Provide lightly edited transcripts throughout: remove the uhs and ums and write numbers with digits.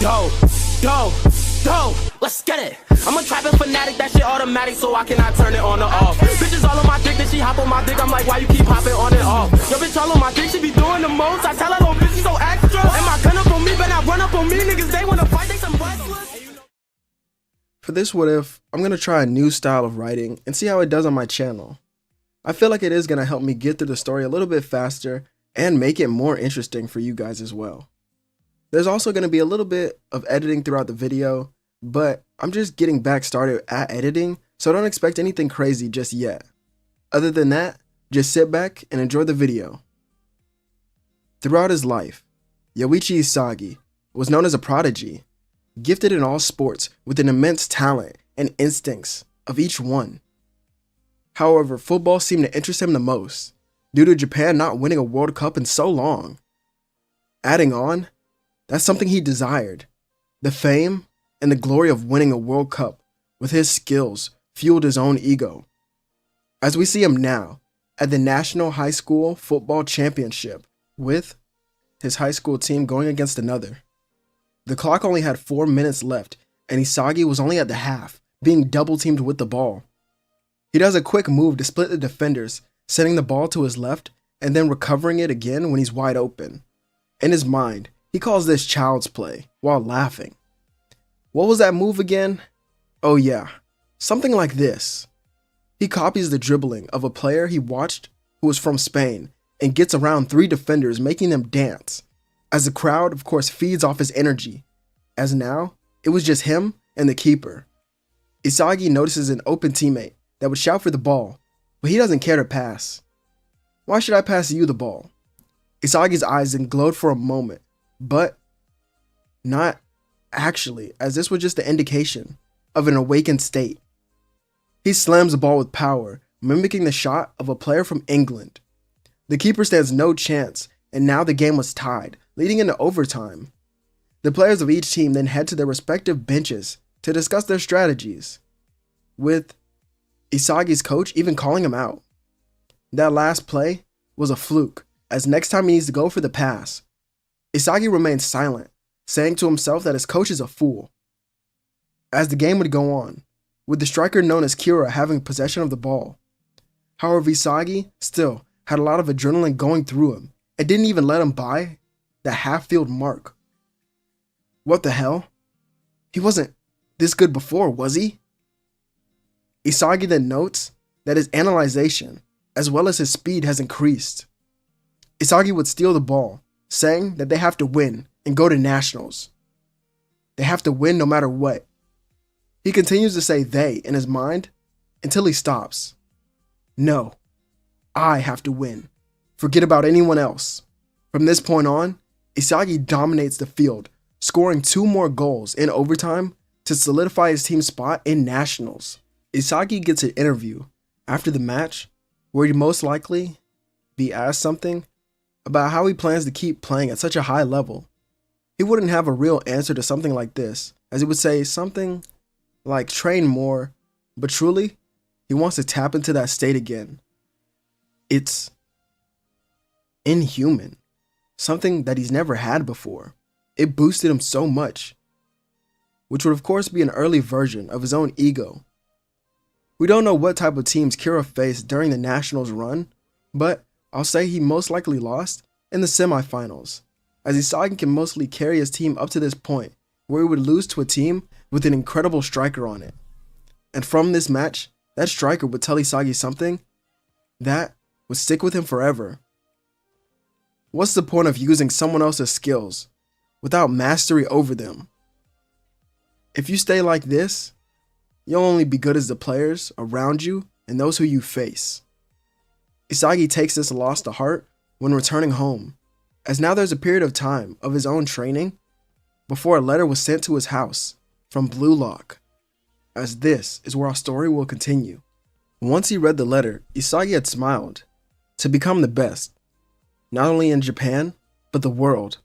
Go, go, go, let's get it. I'm a trapping fanatic, that shit automatic, so I cannot turn it on or off. Bitches all on my dick, then she hop on my dick, I'm like, why you keep hopping on and off? Yo, bitch all on my dick, she be doing the most. I tell her, little bitch, she so extra. And my gun up on me, but not run up on me. Niggas, they wanna fight, they some wrestlers. For this what if, I'm going to try a new style of writing and see how it does on my channel. I feel like it is going to help me get through the story a little bit faster and make it more interesting for you guys as well. There's also going to be a little bit of editing throughout the video, but I'm just getting back started at editing, so don't expect anything crazy just yet. Other than that, just sit back and enjoy the video. Throughout his life, Yoichi Isagi was known as a prodigy, gifted in all sports with an immense talent and instincts of each one. However, football seemed to interest him the most, due to Japan not winning a World Cup in so long. Adding on, that's something he desired. The fame and the glory of winning a World Cup with his skills fueled his own ego. As we see him now, at the National High School Football Championship, with his high school team going against another. The clock only had 4 minutes left, and Isagi was only at the half, being double-teamed with the ball. He does a quick move to split the defenders, sending the ball to his left, and then recovering it again when he's wide open. In his mind, he calls this child's play, while laughing. What was that move again? Oh yeah, something like this. He copies the dribbling of a player he watched who was from Spain, and gets around 3 defenders, making them dance, as the crowd of course feeds off his energy, as now it was just him and the keeper. Isagi notices an open teammate that would shout for the ball, but he doesn't care to pass. Why should I pass you the ball? Isagi's eyes then glowed for a moment, but not actually, as this was just the indication of an awakened state. He slams the ball with power, mimicking the shot of a player from England. The keeper stands no chance, and now the game was tied, leading into overtime. The players of each team then head to their respective benches to discuss their strategies, with Isagi's coach even calling him out. That last play was a fluke, as next time he needs to go for the pass. Isagi remains silent, saying to himself that his coach is a fool. As the game would go on, with the striker known as Kira having possession of the ball. However, Isagi still had a lot of adrenaline going through him, and didn't even let him by the half-field mark. What the hell? He wasn't this good before, was he? Isagi then notes that his analyzation, as well as his speed, has increased. Isagi would steal the ball, saying that they have to win and go to nationals. They have to win no matter what. He continues to say they in his mind until he stops. No, I have to win. Forget about anyone else. From this point on, Isagi dominates the field, scoring 2 more goals in overtime to solidify his team's spot in nationals. Isagi gets an interview after the match where he'd most likely be asked something about how he plans to keep playing at such a high level. He wouldn't have a real answer to something like this, as he would say something like train more, but truly, he wants to tap into that state again. It's inhuman, something that he's never had before. It boosted him so much, which would of course be an early version of his own ego. We don't know what type of teams Kira faced during the Nationals run, but I'll say he most likely lost in the semifinals, as Isagi can mostly carry his team up to this point, where he would lose to a team with an incredible striker on it. And from this match, that striker would tell Isagi something that would stick with him forever. What's the point of using someone else's skills without mastery over them? If you stay like this, you'll only be good as the players around you and those who you face. Isagi takes this loss to heart when returning home, as now there's a period of time of his own training before a letter was sent to his house from Blue Lock, as this is where our story will continue. Once he read the letter, Isagi had smiled. To become the best, not only in Japan, but the world.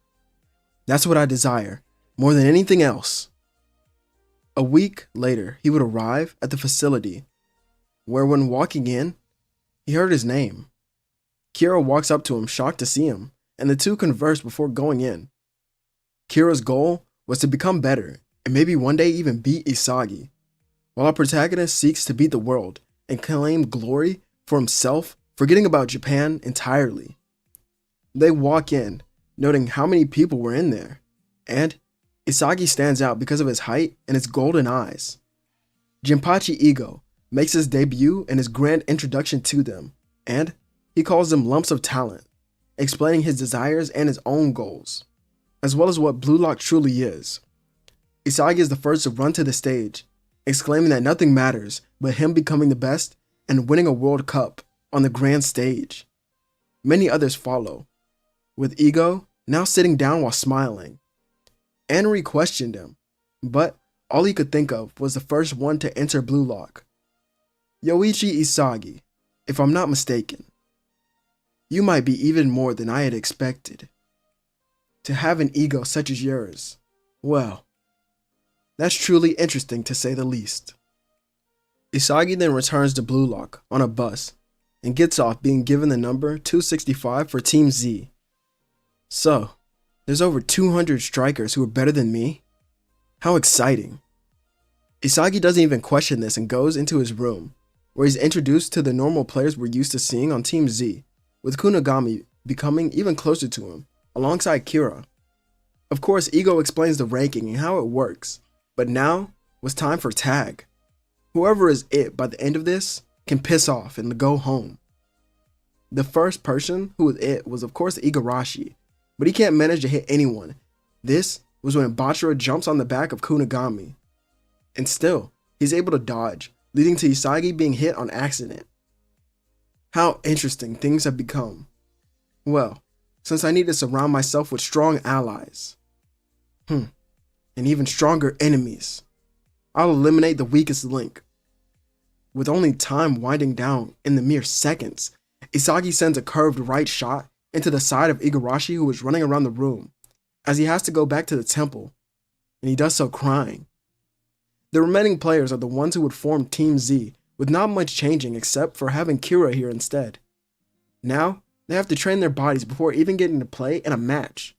That's what I desire, more than anything else. A week later, he would arrive at the facility, where when walking in, he heard his name. Kira walks up to him, shocked to see him, and the two converse before going in. Kira's goal was to become better and maybe one day even beat Isagi, while our protagonist seeks to beat the world and claim glory for himself, forgetting about Japan entirely. They walk in, noting how many people were in there, and Isagi stands out because of his height and his golden eyes. Jinpachi Ego makes his debut and his grand introduction to them, and he calls them lumps of talent, explaining his desires and his own goals, as well as what Blue Lock truly is. Isagi is the first to run to the stage, exclaiming that nothing matters but him becoming the best and winning a World Cup on the grand stage. Many others follow, with Ego now sitting down while smiling. Anri questioned him, but all he could think of was the first one to enter Blue Lock. Yoichi Isagi, if I'm not mistaken. You might be even more than I had expected. To have an ego such as yours, well, that's truly interesting to say the least. Isagi then returns to Blue Lock on a bus and gets off being given the number 265 for Team Z. So, there's over 200 strikers who are better than me? How exciting. Isagi doesn't even question this and goes into his room, where he's introduced to the normal players we're used to seeing on Team Z, with Kunigami becoming even closer to him, alongside Kira. Of course, Ego explains the ranking and how it works, but now was time for tag. Whoever is it by the end of this can piss off and go home. The first person who was it was of course Igarashi, but he can't manage to hit anyone. This was when Bachira jumps on the back of Kunigami, and still, he's able to dodge, leading to Isagi being hit on accident. How interesting things have become. Well, since I need to surround myself with strong allies, and even stronger enemies, I'll eliminate the weakest link. With only time winding down in the mere seconds, Isagi sends a curved right shot into the side of Igarashi, who is running around the room, as he has to go back to the temple, and he does so crying. The remaining players are the ones who would form Team Z, with not much changing except for having Kira here instead. Now, they have to train their bodies before even getting to play in a match.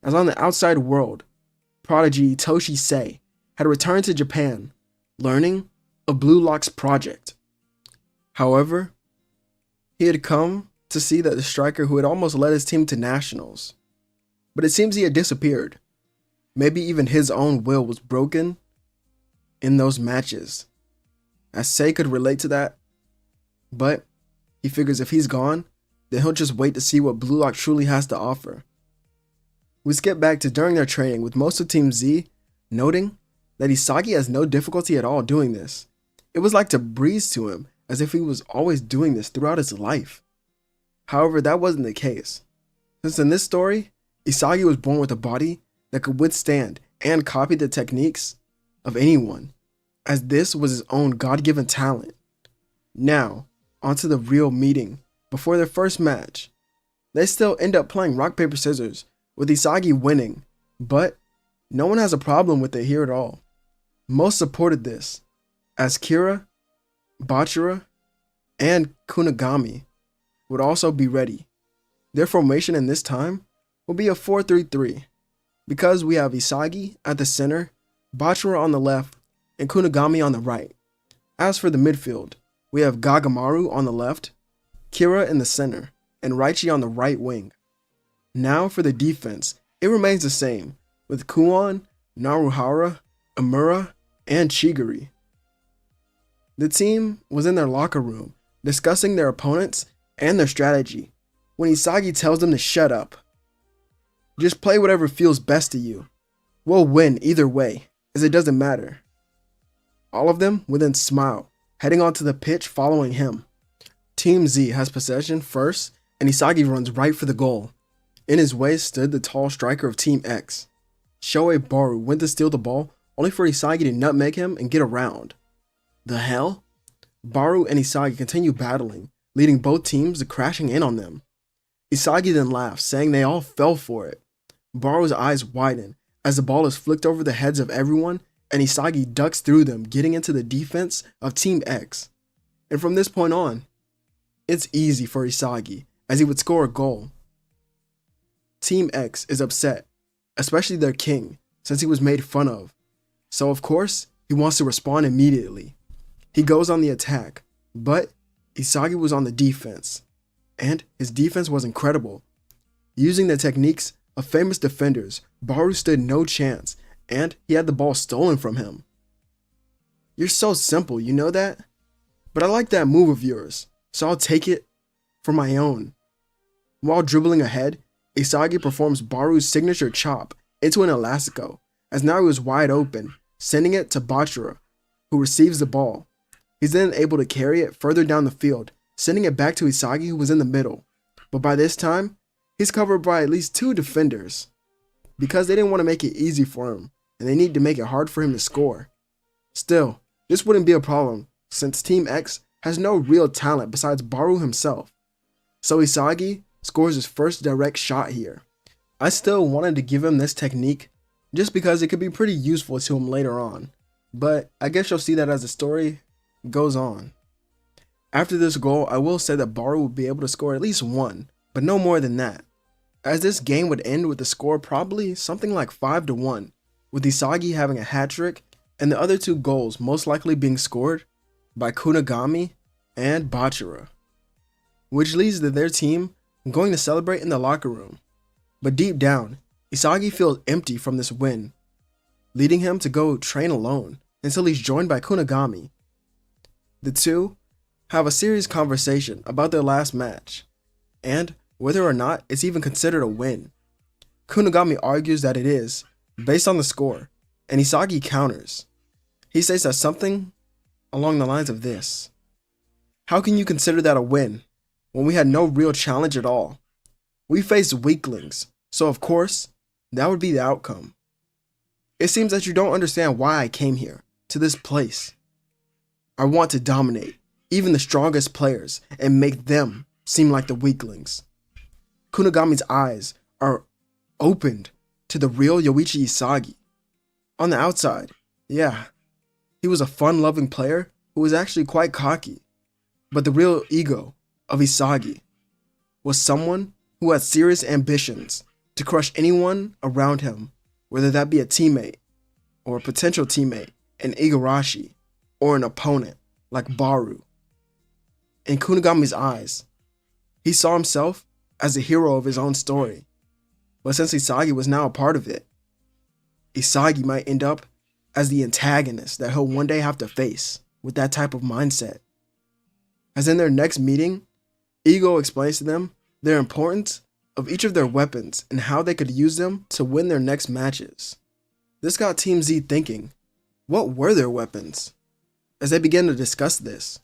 As on the outside world, prodigy Toshi Sei had returned to Japan, learning of Blue Lock's project. However, he had come to see that the striker who had almost led his team to nationals, but it seems he had disappeared. Maybe even his own will was broken in those matches, as Sei could relate to that, but he figures if he's gone, then he'll just wait to see what Blue Lock truly has to offer. We skip back to during their training with most of Team Z noting that Isagi has no difficulty at all doing this. It was like to breeze to him as if he was always doing this throughout his life. However, that wasn't the case, since in this story, Isagi was born with a body that could withstand and copy the techniques of anyone, as this was his own God-given talent. Now, onto the real meeting. Before their first match, they still end up playing rock, paper, scissors, with Isagi winning, but no one has a problem with it here at all. Most supported this, as Kira, Bachira, and Kunigami would also be ready. Their formation in this time will be a 4-3-3, because we have Isagi at the center, Bachira on the left, and Kunigami on the right. As for the midfield, we have Gagamaru on the left, Kira in the center, and Raichi on the right wing. Now for the defense, it remains the same, with Kuon, Naruhara, Amura, and Chigiri. The team was in their locker room, discussing their opponents and their strategy, when Isagi tells them to shut up. Just play whatever feels best to you. We'll win either way, as it doesn't matter. All of them would then smile, heading onto the pitch following him. Team Z has possession first, and Isagi runs right for the goal. In his way stood the tall striker of Team X. Shohei Baru went to steal the ball, only for Isagi to nutmeg him and get around. The hell? Baru and Isagi continue battling, leading both teams to crashing in on them. Isagi then laughs, saying they all fell for it. Baru's eyes widen as the ball is flicked over the heads of everyone, and Isagi ducks through them, getting into the defense of Team X. And from this point on, it's easy for Isagi, as he would score a goal. Team X is upset, especially their king, since he was made fun of. So of course, he wants to respond immediately. He goes on the attack, but Isagi was on the defense, and his defense was incredible. Using the techniques of famous defenders, Baru stood no chance, and he had the ball stolen from him. You're so simple, you know that? But I like that move of yours, so I'll take it for my own. While dribbling ahead, Isagi performs Baru's signature chop into an elastico, as now he was wide open, sending it to Bachira, who receives the ball. He's then able to carry it further down the field, sending it back to Isagi, who was in the middle. But by this time, he's covered by at least 2 defenders, because they didn't want to make it easy for him, and they need to make it hard for him to score. Still, this wouldn't be a problem, since Team X has no real talent besides Baru himself. So Isagi scores his first direct shot here. I still wanted to give him this technique just because it could be pretty useful to him later on, but I guess you'll see that as the story goes on. After this goal, I will say that Baru would be able to score at least 1, but no more than that, as this game would end with the score probably something like 5-1, with Isagi having a hat-trick and the other 2 goals most likely being scored by Kunigami and Bachira, which leads to their team going to celebrate in the locker room. But deep down, Isagi feels empty from this win, leading him to go train alone until he's joined by Kunigami. The two have a serious conversation about their last match, and whether or not it's even considered a win. Kunigami argues that it is, based on the score, and Isagi counters. He says that something along the lines of this: "How can you consider that a win when we had no real challenge at all? We faced weaklings, so of course, that would be the outcome. It seems that you don't understand why I came here, to this place. I want to dominate even the strongest players and make them seem like the weaklings." Kunigami's eyes are opened to the real Yoichi Isagi. On the outside, yeah, he was a fun-loving player who was actually quite cocky, but the real ego of Isagi was someone who had serious ambitions to crush anyone around him, whether that be a teammate or a potential teammate, an Igarashi, or an opponent like Baru. In Kunigami's eyes, he saw himself as the hero of his own story, but since Isagi was now a part of it, Isagi might end up as the antagonist that he'll one day have to face with that type of mindset. As in their next meeting, Ego explains to them their importance of each of their weapons and how they could use them to win their next matches. This got Team Z thinking, what were their weapons? As they began to discuss this,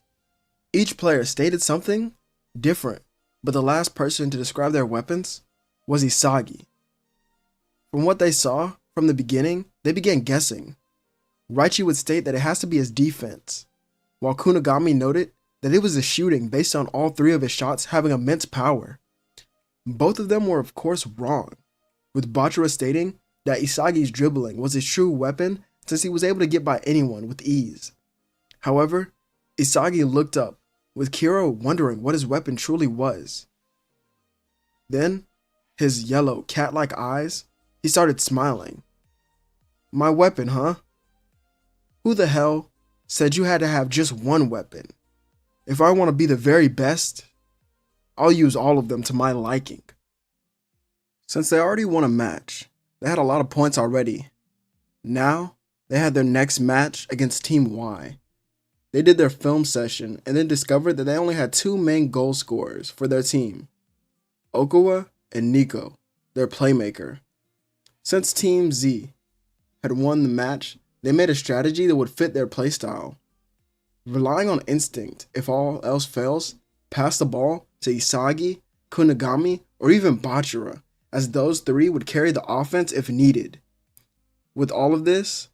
each player stated something different, but the last person to describe their weapons was Isagi. From what they saw from the beginning, they began guessing. Yoichi would state that it has to be his defense, while Kunigami noted that it was the shooting based on all 3 of his shots having immense power. Both of them were of course wrong, with Bachira stating that Isagi's dribbling was his true weapon since he was able to get by anyone with ease. However, Isagi looked up, with Kira wondering what his weapon truly was. Then, his yellow cat-like eyes, he started smiling. "My weapon, huh? Who the hell said you had to have just one weapon? If I want to be the very best, I'll use all of them to my liking." Since they already won a match, they had a lot of points already. Now, they had their next match against Team Y. They did their film session and then discovered that they only had 2 main goal scorers for their team, Okawa and Nico, their playmaker. Since Team Z had won the match, they made a strategy that would fit their playstyle. Relying on instinct, if all else fails, pass the ball to Isagi, Kunigami, or even Bachira, as those 3 would carry the offense if needed. With all of this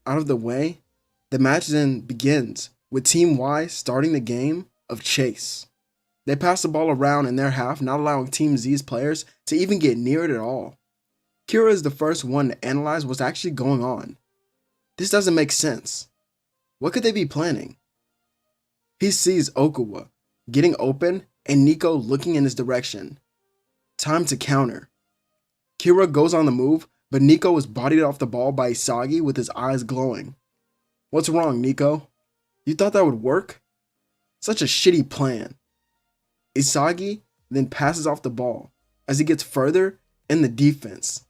out of the way, the match then begins with Team Y starting the game of chase. They pass the ball around in their half, not allowing Team Z's players to even get near it at all. Kira is the first one to analyze what's actually going on. This doesn't make sense. What could they be planning? He sees Okawa getting open and Nico looking in his direction. Time to counter. Kira goes on the move, but Nico was bodied off the ball by Isagi with his eyes glowing. What's wrong, Nico? You thought that would work? Such a shitty plan. Isagi then passes off the ball. As he gets further in the defense,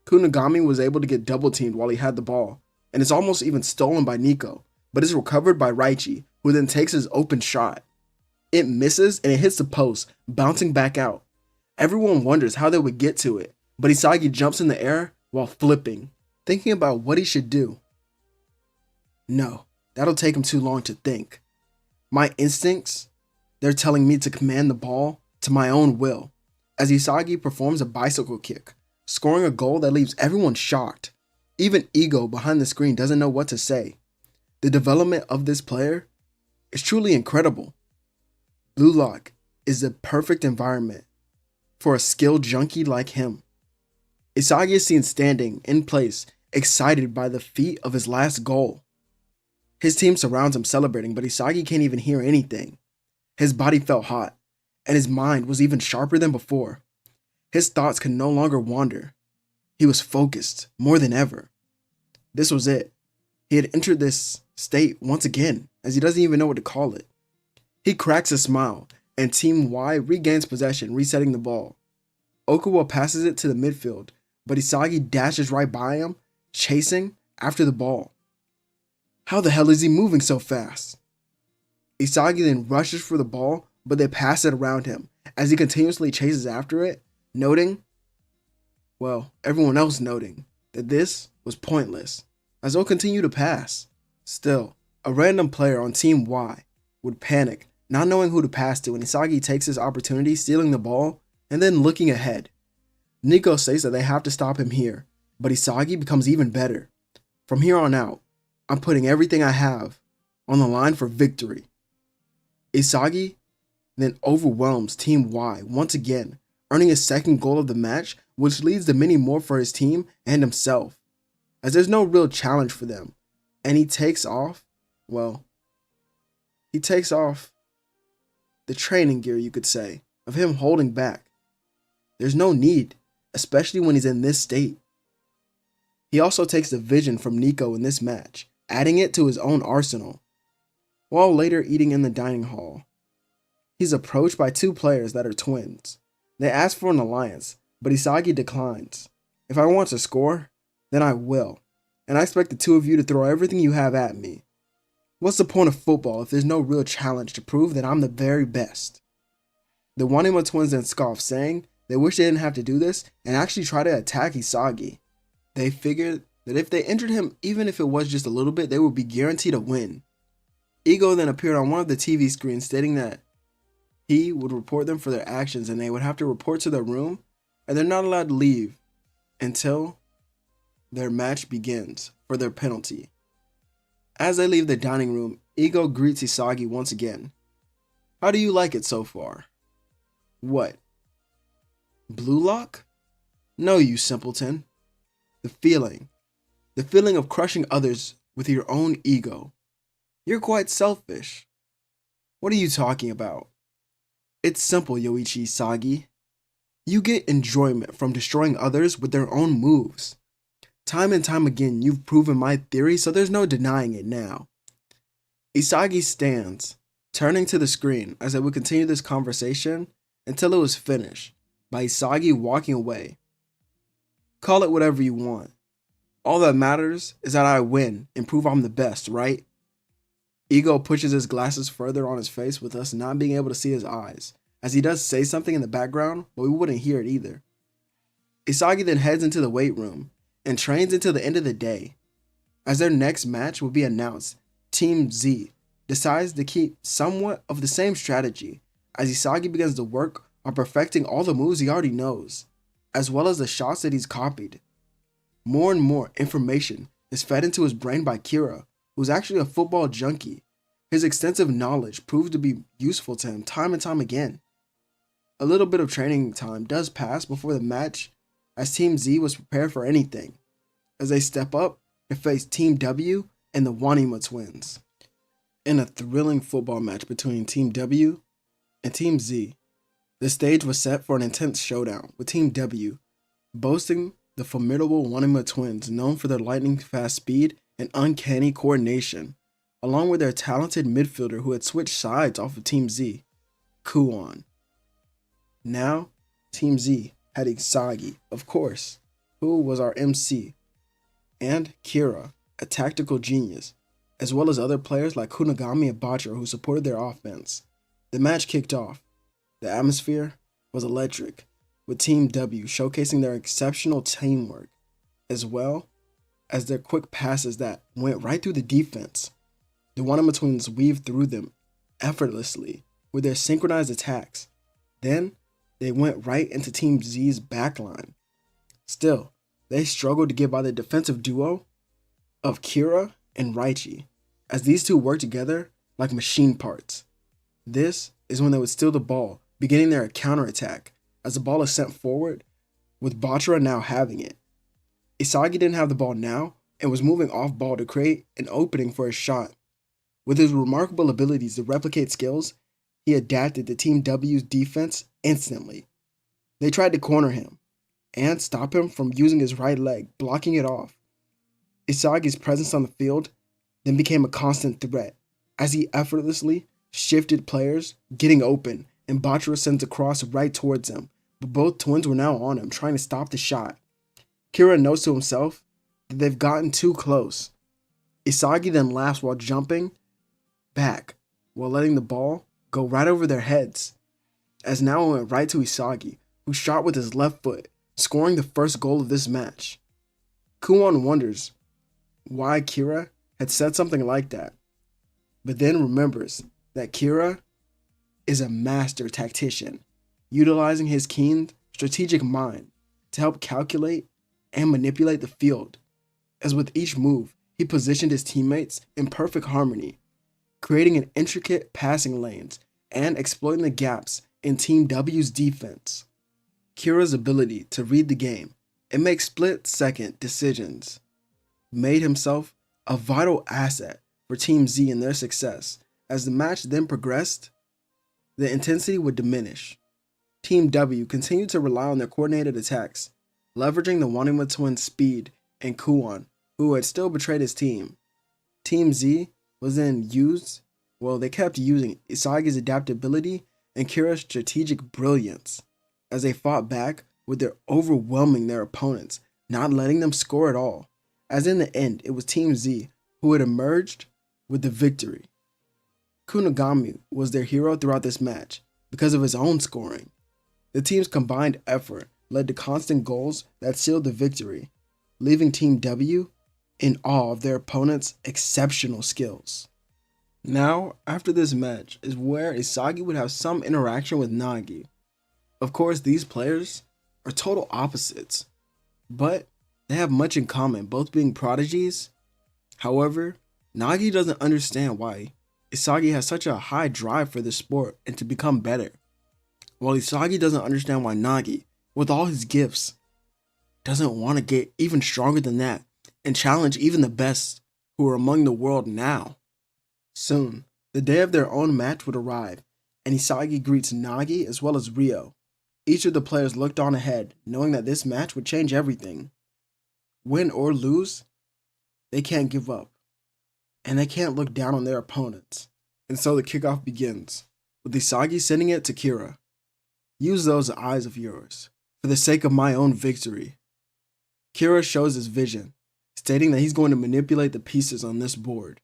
Kunigami was able to get double teamed while he had the ball, and it's almost even stolen by Nico, but is recovered by Yoichi, who then takes his open shot. It misses and it hits the post, bouncing back out. Everyone wonders how they would get to it, but Isagi jumps in the air while flipping, thinking about what he should do. No, that'll take him too long to think. My instincts, they're telling me to command the ball to my own will, as Isagi performs a bicycle kick, scoring a goal that leaves everyone shocked. Even Ego behind the screen doesn't know what to say. The development of this player is truly incredible. Blue Lock is the perfect environment for a skill junkie like him. Isagi is seen standing in place, excited by the feat of his last goal. His team surrounds him celebrating, but Isagi can't even hear anything. His body felt hot, and his mind was even sharper than before. His thoughts could no longer wander. He was focused more than ever. This was it. He had entered this state once again, as he doesn't even know what to call it. He cracks a smile, and Team Y regains possession, resetting the ball. Okuwa passes it to the midfield, but Isagi dashes right by him, chasing after the ball. How the hell is he moving so fast? Isagi then rushes for the ball, but they pass it around him, as he continuously chases after it, everyone else noting that this was pointless, as they'll continue to pass. Still, a random player on Team Y would panic, not knowing who to pass to, and Isagi takes his opportunity, stealing the ball, and then looking ahead. Nico says that they have to stop him here, but Isagi becomes even better. From here on out, I'm putting everything I have on the line for victory. Isagi then overwhelms Team Y once again, earning his second goal of the match, which leads to many more for his team and himself, as there's no real challenge for them, and he takes off the training gear, you could say, of him holding back. There's no need, especially when he's in this state. He also takes the vision from Nico in this match, adding it to his own arsenal. While later eating in the dining hall, he's approached by two players that are twins. They ask for an alliance, but Isagi declines. If I want to score, then I will, and I expect the two of you to throw everything you have at me. What's the point of football if there's no real challenge to prove that I'm the very best? The Wanima twins then scoff, saying they wish they didn't have to do this and actually try to attack Isagi. They figured that if they injured him, even if it was just a little bit, they would be guaranteed a win. Ego then appeared on one of the TV screens stating that he would report them for their actions and they would have to report to their room, and they're not allowed to leave until their match begins for their penalty. As they leave the dining room, Ego greets Isagi once again. How do you like it so far? What? Blue Lock? No, you simpleton. The feeling of crushing others with your own ego. You're quite selfish. What are you talking about? It's simple, Yoichi Isagi. You get enjoyment from destroying others with their own moves. Time and time again, you've proven my theory, so there's no denying it now. Isagi stands, turning to the screen as they would continue this conversation until it was finished, by Isagi walking away. Call it whatever you want. All that matters is that I win and prove I'm the best, right? Ego pushes his glasses further on his face with us not being able to see his eyes, as he does say something in the background, but we wouldn't hear it either. Isagi then heads into the weight room and trains until the end of the day. As their next match will be announced, Team Z decides to keep somewhat of the same strategy, as Isagi begins to work on perfecting all the moves he already knows, as well as the shots that he's copied. More and more information is fed into his brain by Kira, who's actually a football junkie. His extensive knowledge proved to be useful to him time and time again. A little bit of training time does pass before the match, as Team Z was prepared for anything, as they step up to face Team W and the Wanima twins. In a thrilling football match between Team W and Team Z, the stage was set for an intense showdown, with Team W boasting the formidable Wanima twins known for their lightning-fast speed and uncanny coordination, along with their talented midfielder who had switched sides off of Team Z, Kuon. Now, Team Z had Isagi, of course, who was our MC, and Kira, a tactical genius, as well as other players like Kunigami and Bachira who supported their offense. The match kicked off. The atmosphere was electric, with Team W showcasing their exceptional teamwork, as well as their quick passes that went right through the defense. The Wanima twins weaved through them effortlessly with their synchronized attacks. Then, they went right into Team Z's backline. Still, they struggled to get by the defensive duo of Kira and Yoichi, as these two worked together like machine parts. This is when they would steal the ball, beginning their counterattack, as the ball is sent forward, with Bachira now having it. Isagi didn't have the ball now, and was moving off ball to create an opening for his shot. With his remarkable abilities to replicate skills, he adapted to Team W's defense instantly. They tried to corner him, and stop him from using his right leg, blocking it off. Isagi's presence on the field then became a constant threat, as he effortlessly shifted players, getting open, and Bachira sends a cross right towards him, but both twins were now on him, trying to stop the shot. Kira knows to himself that they've gotten too close. Isagi then laughs while jumping back, while letting the ball go right over their heads, as now it went right to Isagi, who shot with his left foot, scoring the first goal of this match. Kuon wonders why Kira had said something like that, but then remembers that Kira is a master tactician, utilizing his keen strategic mind to help calculate and manipulate the field, as with each move, he positioned his teammates in perfect harmony, creating an intricate passing lanes and exploiting the gaps in Team W's defense. Kira's ability to read the game and make split-second decisions made himself a vital asset for Team Z in their success. As the match then progressed, the intensity would diminish. Team W continued to rely on their coordinated attacks, leveraging the Wanima twins' speed and Kuon, who had still betrayed his team. Team Z was then they kept using Isagi's adaptability and Kira's strategic brilliance as they fought back with their overwhelming their opponents, not letting them score at all, as in the end it was Team Z who had emerged with the victory. Kunigami was their hero throughout this match because of his own scoring. The team's combined effort led to constant goals that sealed the victory, leaving Team W in awe of their opponent's exceptional skills. Now, after this match is where Isagi would have some interaction with Nagi. Of course, these players are total opposites, but they have much in common, both being prodigies. However, Nagi doesn't understand why Isagi has such a high drive for this sport and to become better, while Isagi doesn't understand why Nagi, with all his gifts, doesn't want to get even stronger than that and challenge even the best who are among the world now. Soon, the day of their own match would arrive, and Isagi greets Nagi as well as Ryo. Each of the players looked on ahead, knowing that this match would change everything. Win or lose, they can't give up, and they can't look down on their opponents. And so the kickoff begins, with Isagi sending it to Kira. Use those eyes of yours, for the sake of my own victory. Kira shows his vision, stating that he's going to manipulate the pieces on this board.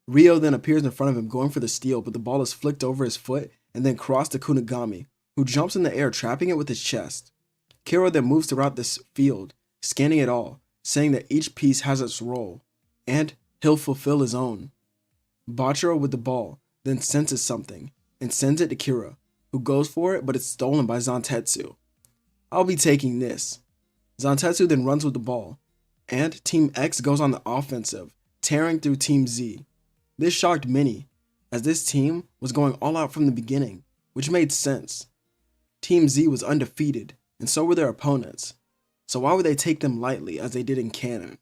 Ryo then appears in front of him going for the steal, but the ball is flicked over his foot and then crossed to Kunigami, who jumps in the air, trapping it with his chest. Kira then moves throughout this field, scanning it all, saying that each piece has its role, and he'll fulfill his own. Bachira with the ball then senses something and sends it to Kira, who goes for it, but it's stolen by Zantetsu. I'll be taking this. Zantetsu then runs with the ball, and Team X goes on the offensive, tearing through Team Z. This shocked many, as this team was going all out from the beginning, which made sense. Team Z was undefeated, and so were their opponents, so why would they take them lightly as they did in canon?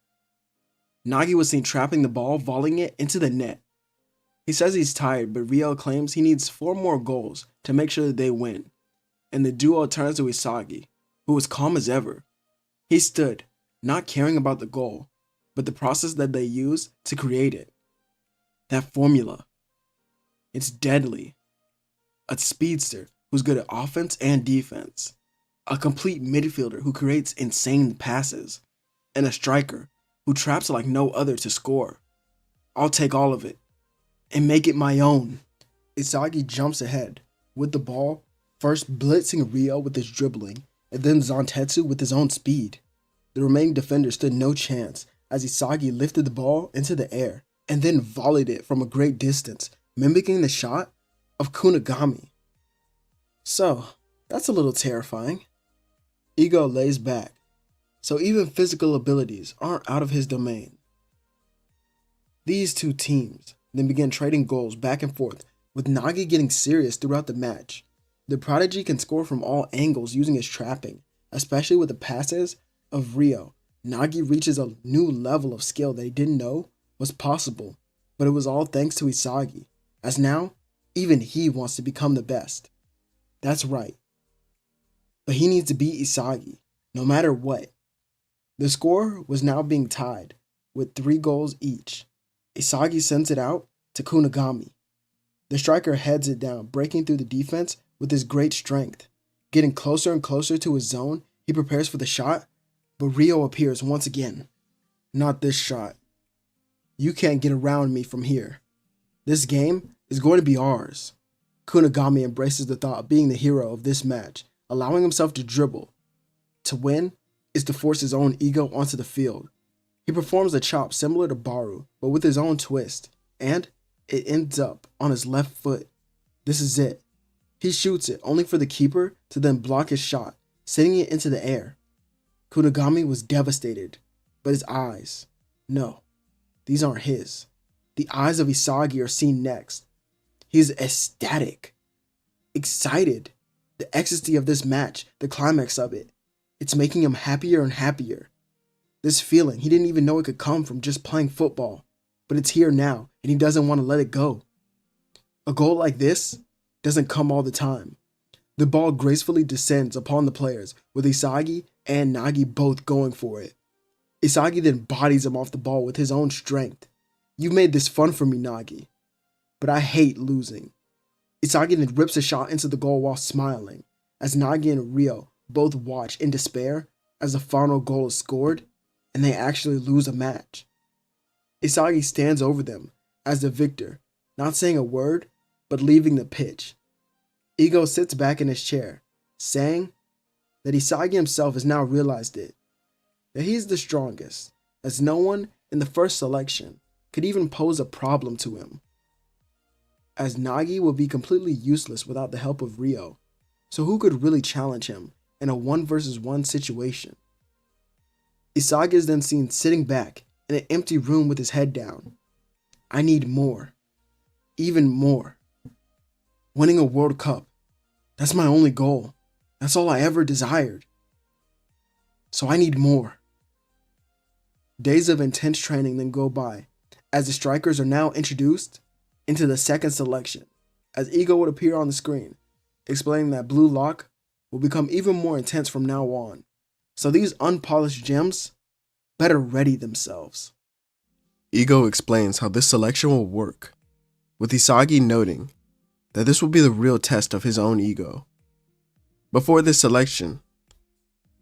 Nagi was seen trapping the ball, volleying it into the net. He says he's tired, but Ryo claims he needs 4 more goals to make sure that they win, and the duo turns to Isagi, who was calm as ever. He stood, not caring about the goal, but the process that they use to create it. That formula. It's deadly. A speedster who's good at offense and defense. A complete midfielder who creates insane passes. And a striker who traps like no other to score. I'll take all of it and make it my own. Isagi jumps ahead with the ball, first blitzing Ryo with his dribbling, and then Zantetsu with his own speed. The remaining defender stood no chance as Isagi lifted the ball into the air and then volleyed it from a great distance, mimicking the shot of Kunigami. So, that's a little terrifying. Ego lays back, so even physical abilities aren't out of his domain. These two teams then began trading goals back and forth, with Nagi getting serious throughout the match. The prodigy can score from all angles using his trapping, especially with the passes of Ryo. Nagi reaches a new level of skill that he didn't know was possible, but it was all thanks to Isagi, as now, even he wants to become the best. That's right. But he needs to beat Isagi, no matter what. The score was now being tied, with 3 goals each. Isagi sends it out to Kunigami. The striker heads it down, breaking through the defense with his great strength. Getting closer and closer to his zone, he prepares for the shot, but Ryo appears once again. Not this shot. You can't get around me from here. This game is going to be ours. Kunigami embraces the thought of being the hero of this match, allowing himself to dribble. To win is to force his own ego onto the field. He performs a chop similar to Baru, but with his own twist, and it ends up on his left foot. This is it. He shoots it, only for the keeper to then block his shot, sending it into the air. Kunigami was devastated, but his eyes, no, these aren't his. The eyes of Isagi are seen next. He's ecstatic, excited. The ecstasy of this match, the climax of it, it's making him happier and happier. This feeling, he didn't even know it could come from just playing football, but it's here now, and he doesn't want to let it go. A goal like this doesn't come all the time. The ball gracefully descends upon the players, with Isagi and Nagi both going for it. Isagi then bodies him off the ball with his own strength. You made this fun for me, Nagi, but I hate losing. Isagi then rips a shot into the goal while smiling, as Nagi and Ryo both watch in despair as the final goal is scored, and they actually lose a match. Isagi stands over them as the victor, not saying a word, but leaving the pitch. Ego sits back in his chair, saying that Isagi himself has now realized it, that he's the strongest, as no one in the first selection could even pose a problem to him, as Nagi will be completely useless without the help of Ryo, so who could really challenge him in a 1-versus-1 situation? Isagi is then seen sitting back in an empty room with his head down. I need more. Even more. Winning a World Cup. That's my only goal. That's all I ever desired. So I need more. Days of intense training then go by, as the strikers are now introduced into the second selection, as Ego would appear on the screen, explaining that Blue Lock will become even more intense from now on. So these unpolished gems better ready themselves. Ego explains how this selection will work, with Isagi noting that this will be the real test of his own ego. Before this selection,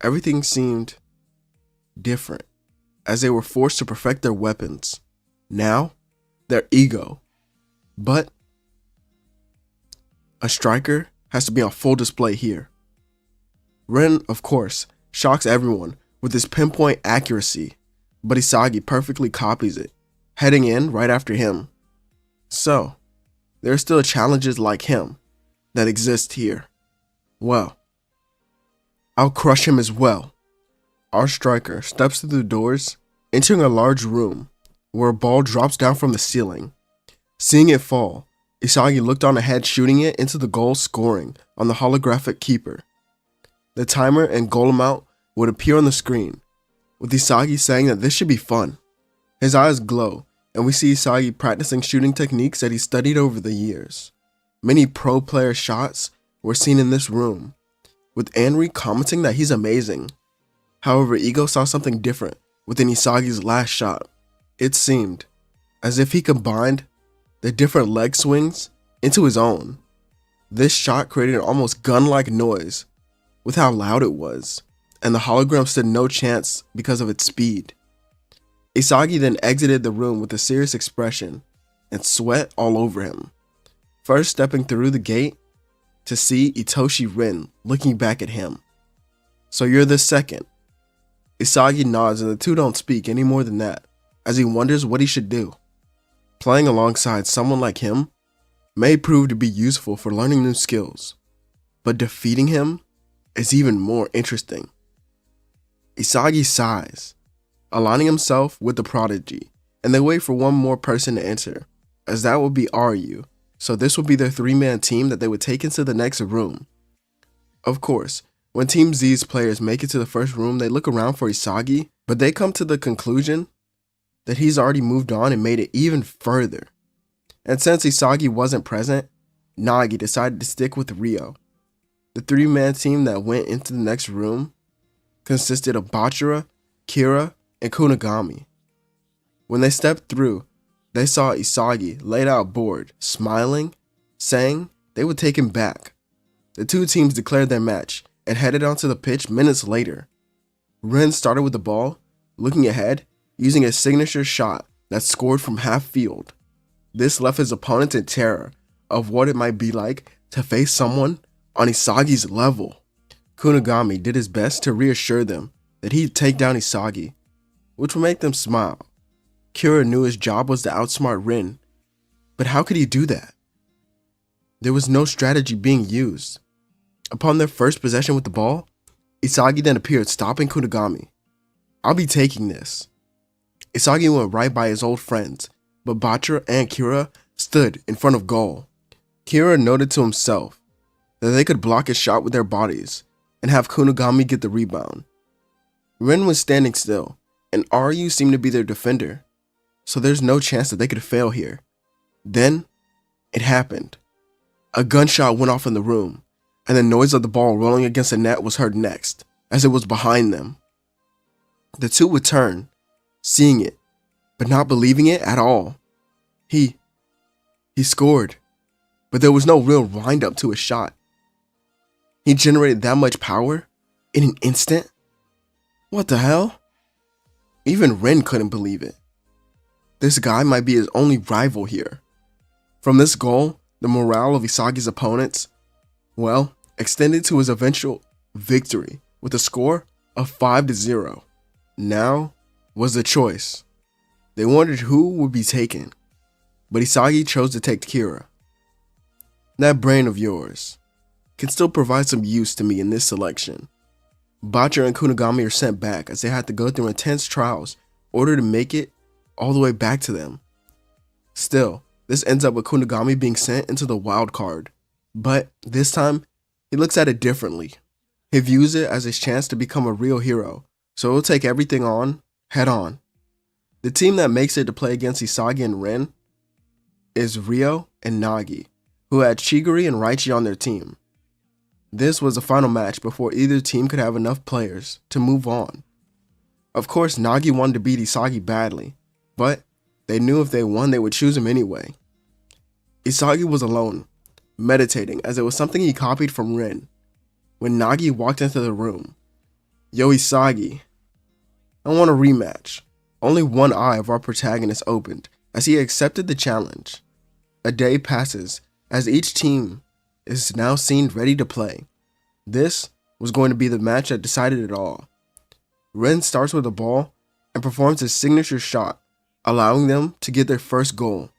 everything seemed different, as they were forced to perfect their weapons. Now, their ego. But a striker has to be on full display here. Ren, of course, shocks everyone with his pinpoint accuracy, but Isagi perfectly copies it, heading in right after him. So, there are still challenges like him that exist here. Well, I'll crush him as well. Our striker steps through the doors, entering a large room where a ball drops down from the ceiling. Seeing it fall, Isagi looked on ahead, shooting it into the goal, scoring on the holographic keeper. The timer and goal amount would appear on the screen, with Isagi saying that this should be fun. His eyes glow, and we see Isagi practicing shooting techniques that he studied over the years. Many pro player shots were seen in this room, with Anri commenting that he's amazing. However, Ego saw something different within Isagi's last shot. It seemed as if he combined the different leg swings into his own. This shot created an almost gun-like noise with how loud it was, and the hologram stood no chance because of its speed. Isagi then exited the room with a serious expression and sweat all over him, first stepping through the gate to see Itoshi Rin looking back at him. "So you're the second." Isagi nods and the two don't speak any more than that, as he wonders what he should do. Playing alongside someone like him may prove to be useful for learning new skills, but defeating him is even more interesting. Isagi sighs, aligning himself with the prodigy, and they wait for one more person to enter, as that would be Ryu, so this would be their three-man team that they would take into the next room. Of course, when Team Z's players make it to the first room, they look around for Isagi, but they come to the conclusion that he's already moved on and made it even further. And since Isagi wasn't present, Nagi decided to stick with Ryo. The three-man team that went into the next room consisted of Bachira, Kira, and Kunigami. When they stepped through, they saw Isagi laid out bored, smiling, saying they would take him back. The two teams declared their match and headed onto the pitch minutes later. Ren started with the ball, looking ahead, using a signature shot that scored from half field. This left his opponents in terror of what it might be like to face someone on Isagi's level. Kunigami did his best to reassure them that he'd take down Isagi, which would make them smile. Kira knew his job was to outsmart Rin, but how could he do that? There was no strategy being used. Upon their first possession with the ball, Isagi then appeared, stopping Kunigami. "I'll be taking this." Isagi went right by his old friends, but Bachira and Kira stood in front of goal. Kira noted to himself that they could block his shot with their bodies and have Kunigami get the rebound. Rin was standing still, and Ryu seemed to be their defender, so there's no chance that they could fail here. Then, it happened. A gunshot went off in the room, and the noise of the ball rolling against the net was heard next, as it was behind them. The two would turn, seeing it, but not believing it at all. He scored, but there was no real wind-up to his shot. He generated that much power in an instant? What the hell? Even Ren couldn't believe it. This guy might be his only rival here. From this goal, the morale of Isagi's opponents, well, extended to his eventual victory with a score of 5-0. Now was the choice. They wondered who would be taken, but Isagi chose to take Kira. That brain of yours can still provide some use to me in this selection. Bachira and Kunigami are sent back as they had to go through intense trials in order to make it all the way back to them. Still, this ends up with Kunigami being sent into the wild card, but this time, he looks at it differently. He views it as his chance to become a real hero, so he'll take everything on, head on. The team that makes it to play against Isagi and Ren is Ryo and Nagi, who had Chigiri and Yoichi on their team. This was the final match before either team could have enough players to move on. Of course, Nagi wanted to beat Isagi badly, but they knew if they won, they would choose him anyway. Isagi was alone, meditating as it was something he copied from Ren, when Nagi walked into the room. "Yo, Isagi, I want a rematch." Only one eye of our protagonist opened as he accepted the challenge. A day passes as each team is now seen ready to play. This was going to be the match that decided it all. Ren starts with the ball and performs his signature shot, allowing them to get their first goal.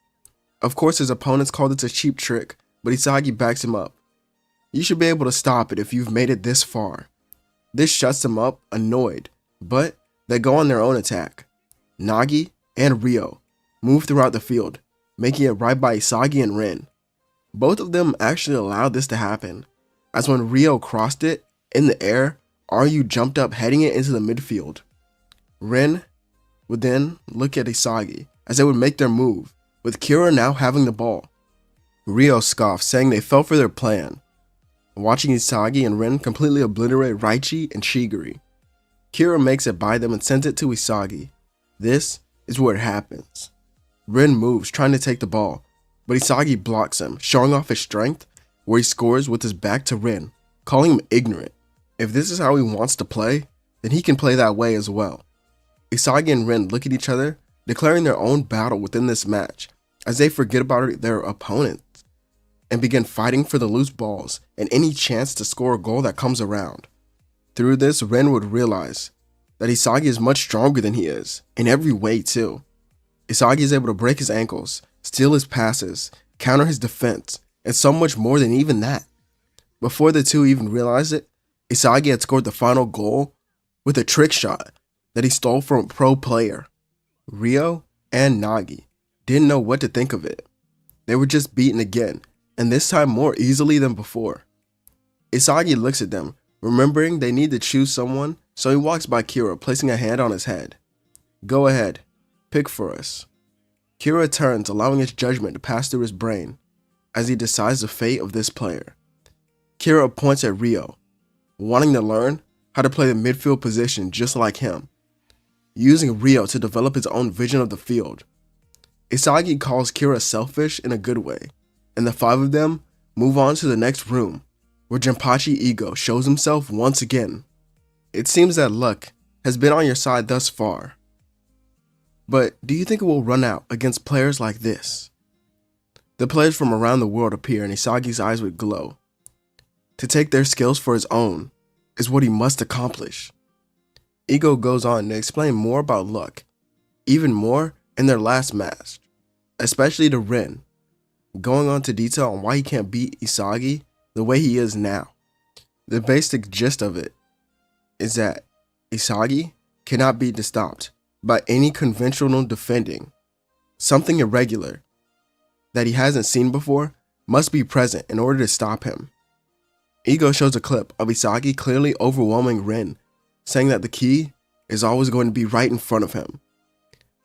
Of course, his opponents called it a cheap trick, but Isagi backs him up. "You should be able to stop it if you've made it this far." This shuts them up, annoyed, but they go on their own attack. Nagi and Ryo move throughout the field, making it right by Isagi and Ren. Both of them actually allowed this to happen, as when Ryo crossed it in the air, Ryu jumped up, heading it into the midfield. Ren would then look at Isagi as they would make their move, with Kira now having the ball. Ryo scoffed, saying they fell for their plan, watching Isagi and Ren completely obliterate Yoichi and Chigiri. Kira makes it by them and sends it to Isagi. This is where it happens. Rin moves, trying to take the ball, but Isagi blocks him, showing off his strength, where he scores with his back to Rin, calling him ignorant. If this is how he wants to play, then he can play that way as well. Isagi and Rin look at each other, declaring their own battle within this match, as they forget about their opponents, and begin fighting for the loose balls and any chance to score a goal that comes around. Through this, Rin would realize that Isagi is much stronger than he is, in every way too. Isagi is able to break his ankles, steal his passes, counter his defense, and so much more than even that. Before the two even realized it, Isagi had scored the final goal with a trick shot that he stole from a pro player. Ryo and Nagi didn't know what to think of it. They were just beaten again, and this time more easily than before. Isagi looks at them, remembering they need to choose someone, so he walks by Kira, placing a hand on his head. Go ahead, pick for us. Kira turns, allowing his judgment to pass through his brain as he decides the fate of this player. Kira points at Ryo, wanting to learn how to play the midfield position just like him, using Ryo to develop his own vision of the field. Isagi calls Kira selfish in a good way, and the five of them move on to the next room, where Jinpachi Ego shows himself once again. It seems that luck has been on your side thus far, but do you think it will run out against players like this? The players from around the world appear and Isagi's eyes would glow. To take their skills for his own is what he must accomplish. Ego goes on to explain more about luck, even more in their last match, especially to Rin, going on to detail on why he can't beat Isagi the way he is now. The basic gist of it is that Isagi cannot be stopped by any conventional defending. Something irregular that he hasn't seen before must be present in order to stop him. Ego shows a clip of Isagi clearly overwhelming Rin, saying that the key is always going to be right in front of him.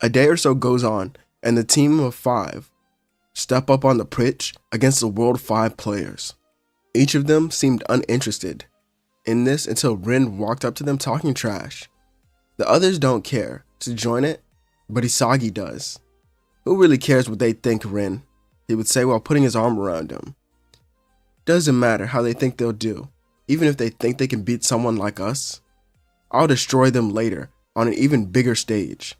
A day or so goes on, and the team of 5 step up on the pitch against the World 5 players. Each of them seemed uninterested in this until Rin walked up to them talking trash. The others don't care to join it, but Isagi does. Who really cares what they think, Rin? He would say while putting his arm around him. Doesn't matter how they think they'll do, even if they think they can beat someone like us. I'll destroy them later on an even bigger stage.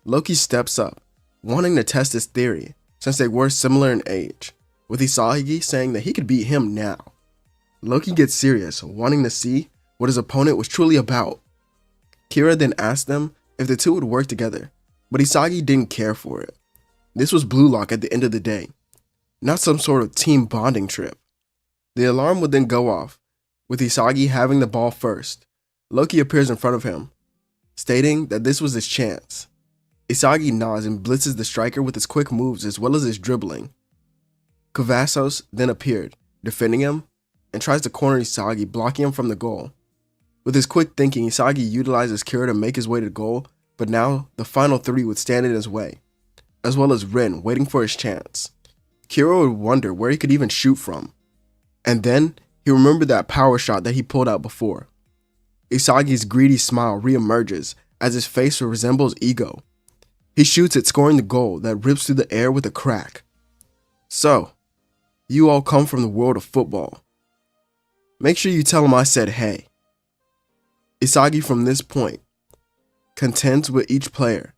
Loki steps up, wanting to test his theory since they were similar in age, with Isagi saying that he could beat him now. Loki gets serious, wanting to see what his opponent was truly about. Kira then asked them if the two would work together, but Isagi didn't care for it. This was Blue Lock at the end of the day, not some sort of team bonding trip. The alarm would then go off, with Isagi having the ball first. Loki appears in front of him, stating that this was his chance. Isagi nods and blitzes the striker with his quick moves as well as his dribbling. Kavassos then appeared, defending him, and tries to corner Isagi, blocking him from the goal. With his quick thinking, Isagi utilizes Kira to make his way to goal, but now the final 3 would stand in his way, as well as Rin waiting for his chance. Kira would wonder where he could even shoot from, and then he remembered that power shot that he pulled out before. Isagi's greedy smile reemerges as his face resembles Ego. He shoots it, scoring the goal that rips through the air with a crack. So, you all come from the world of football. Make sure you tell him I said hey. Isagi from this point contends with each player,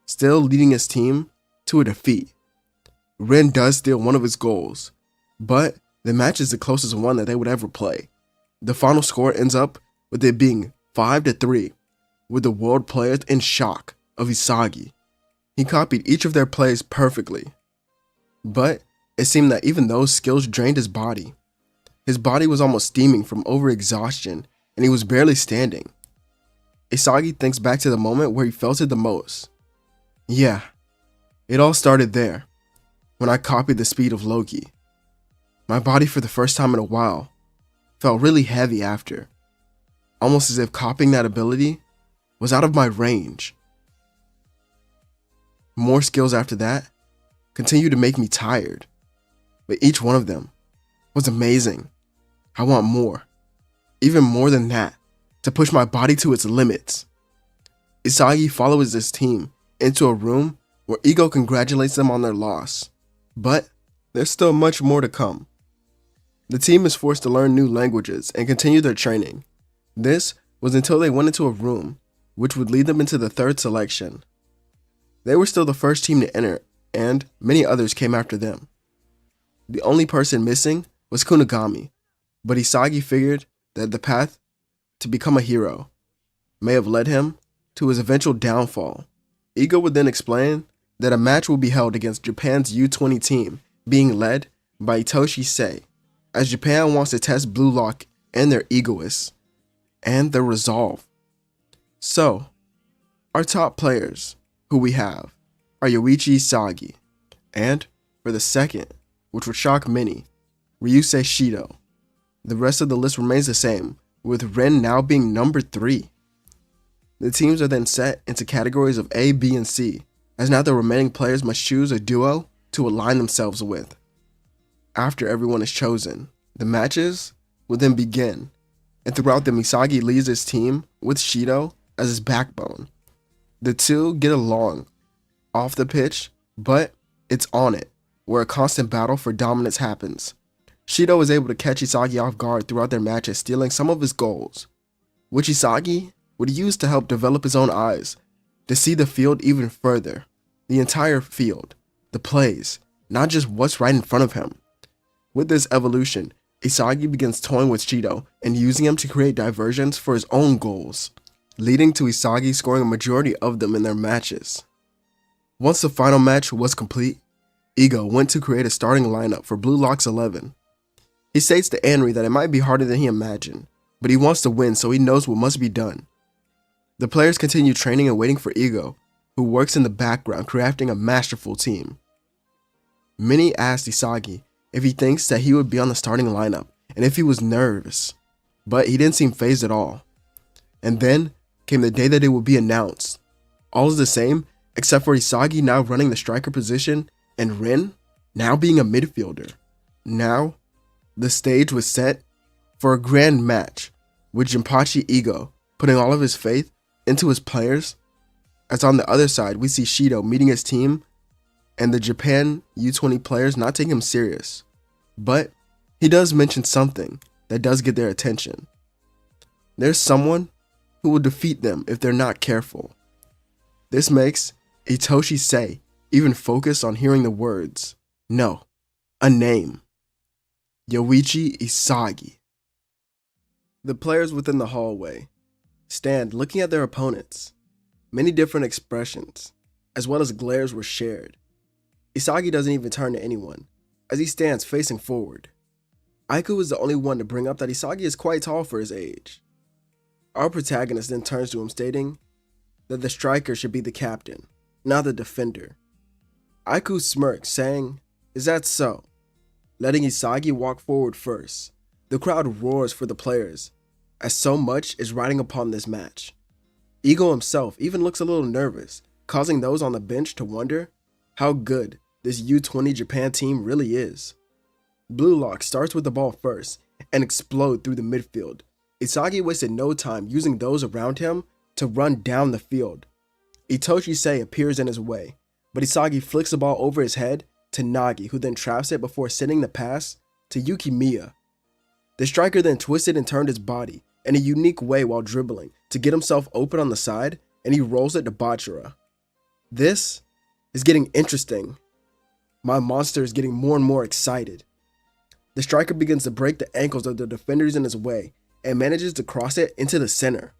still leading his team to a defeat. Rin does steal one of his goals, but the match is the closest one that they would ever play. The final score ends up with it being 5-3, with the world players in shock of Isagi. He copied each of their plays perfectly, but it seemed that even those skills drained his body. His body was almost steaming from overexhaustion, and he was barely standing. Isagi thinks back to the moment where he felt it the most. Yeah, it all started there, when I copied the speed of Loki. My body for the first time in a while felt really heavy after, almost as if copying that ability was out of my range. More skills after that continued to make me tired, but each one of them was amazing. I want more, even more than that, to push my body to its limits. Isagi follows his team into a room where Ego congratulates them on their loss. But there's still much more to come. The team is forced to learn new languages and continue their training. This was until they went into a room, which would lead them into the third selection. They were still the first team to enter, and many others came after them. The only person missing was Kunigami, but Isagi figured that the path to become a hero may have led him to his eventual downfall. Ego would then explain that a match will be held against Japan's U20 team, being led by Yoichi Sei, as Japan wants to test Blue Lock and their egoists, and their resolve. So, our top players, who we have, are Yoichi Isagi, and, for the second, which would shock many, Ryusei Shido. The rest of the list remains the same, with Ren now being number 3. The teams are then set into categories of A, B, and C, as now the remaining players must choose a duo to align themselves with. After everyone is chosen, the matches will then begin, and throughout them Isagi leads his team with Shido as his backbone. The two get along off the pitch, but it's on it, where a constant battle for dominance happens. Shido is able to catch Isagi off guard throughout their matches, stealing some of his goals, which Isagi would use to help develop his own eyes, to see the field even further. The entire field, the plays, not just what's right in front of him. With this evolution, Isagi begins toying with Shido and using him to create diversions for his own goals, leading to Isagi scoring a majority of them in their matches. Once the final match was complete, Ego went to create a starting lineup for Blue Lock's 11. He states to Anri that it might be harder than he imagined, but he wants to win, so he knows what must be done. The players continue training and waiting for Ego, who works in the background crafting a masterful team. Many asked Isagi if he thinks that he would be on the starting lineup and if he was nervous, but he didn't seem fazed at all. And then came the day that it would be announced. All is the same, except for Isagi now running the striker position and Ren now being a midfielder. Now, the stage was set for a grand match, with Jinpachi Ego putting all of his faith into his players, as on the other side we see Shido meeting his team and the Japan U20 players not taking him serious. But he does mention something that does get their attention. There's someone who will defeat them if they're not careful. This makes Yoichi Sei even focus on hearing the words, no, a name. Yoichi Isagi. The players within the hallway stand looking at their opponents. Many different expressions, as well as glares, were shared. Isagi doesn't even turn to anyone, as he stands facing forward. Aiku is the only one to bring up that Isagi is quite tall for his age. Our protagonist then turns to him, stating that the striker should be the captain, not the defender. Aiku smirks, saying, "Is that so?" letting Isagi walk forward first. The crowd roars for the players, as so much is riding upon this match. Ego himself even looks a little nervous, causing those on the bench to wonder how good this U20 Japan team really is. Blue Lock starts with the ball first and explode through the midfield. Isagi wasted no time using those around him to run down the field. Yoichi Sei appears in his way, but Isagi flicks the ball over his head to Nagi, who then traps it before sending the pass to Yukimiya. The striker then twisted and turned his body in a unique way while dribbling to get himself open on the side, and he rolls it to Bachira. This is getting interesting. My monster is getting more and more excited. The striker begins to break the ankles of the defenders in his way and manages to cross it into the center.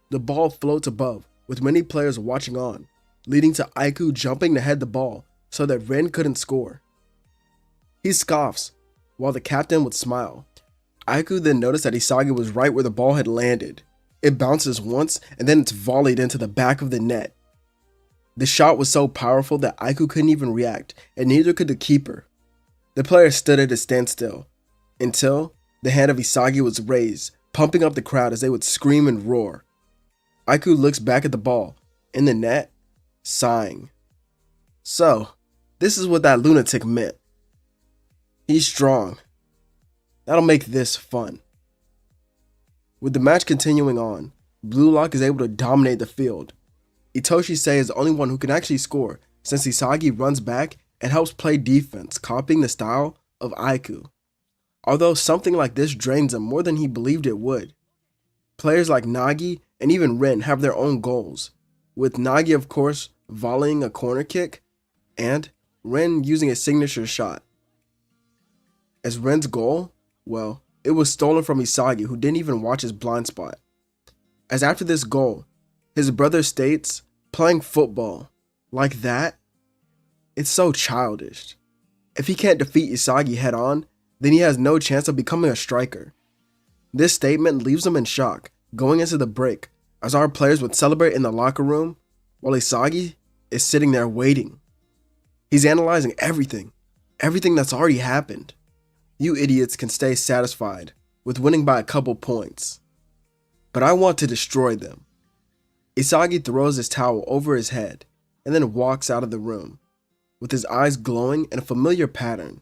The ball floats above, with many players watching on, leading to Aiku jumping to head the ball so that Ren couldn't score. He scoffs, while the captain would smile. Aiku then noticed that Isagi was right where the ball had landed. It bounces once and then it's volleyed into the back of the net. The shot was so powerful that Aiku couldn't even react, and neither could the keeper. The player stood at a standstill, until the hand of Isagi was raised, pumping up the crowd as they would scream and roar. Aiku looks back at the ball, in the net, sighing. So, this is what that lunatic meant. He's strong. That'll make this fun. With the match continuing on, Blue Lock is able to dominate the field. Itoshi Sei is the only one who can actually score since Isagi runs back and helps play defense, copying the style of Aiku. Although something like this drains him more than he believed it would. Players like Nagi and even Ren have their own goals, with Nagi of course volleying a corner kick and Ren using a signature shot. As Ren's goal, well, it was stolen from Isagi, who didn't even watch his blind spot. As after this goal, his brother states, playing football like that? It's so childish. If he can't defeat Isagi head on, then he has no chance of becoming a striker. This statement leaves him in shock, going into the break, as our players would celebrate in the locker room, while Isagi is sitting there waiting. He's analyzing everything that's already happened. You idiots can stay satisfied with winning by a couple points. But I want to destroy them. Isagi throws his towel over his head and then walks out of the room, with his eyes glowing in a familiar pattern.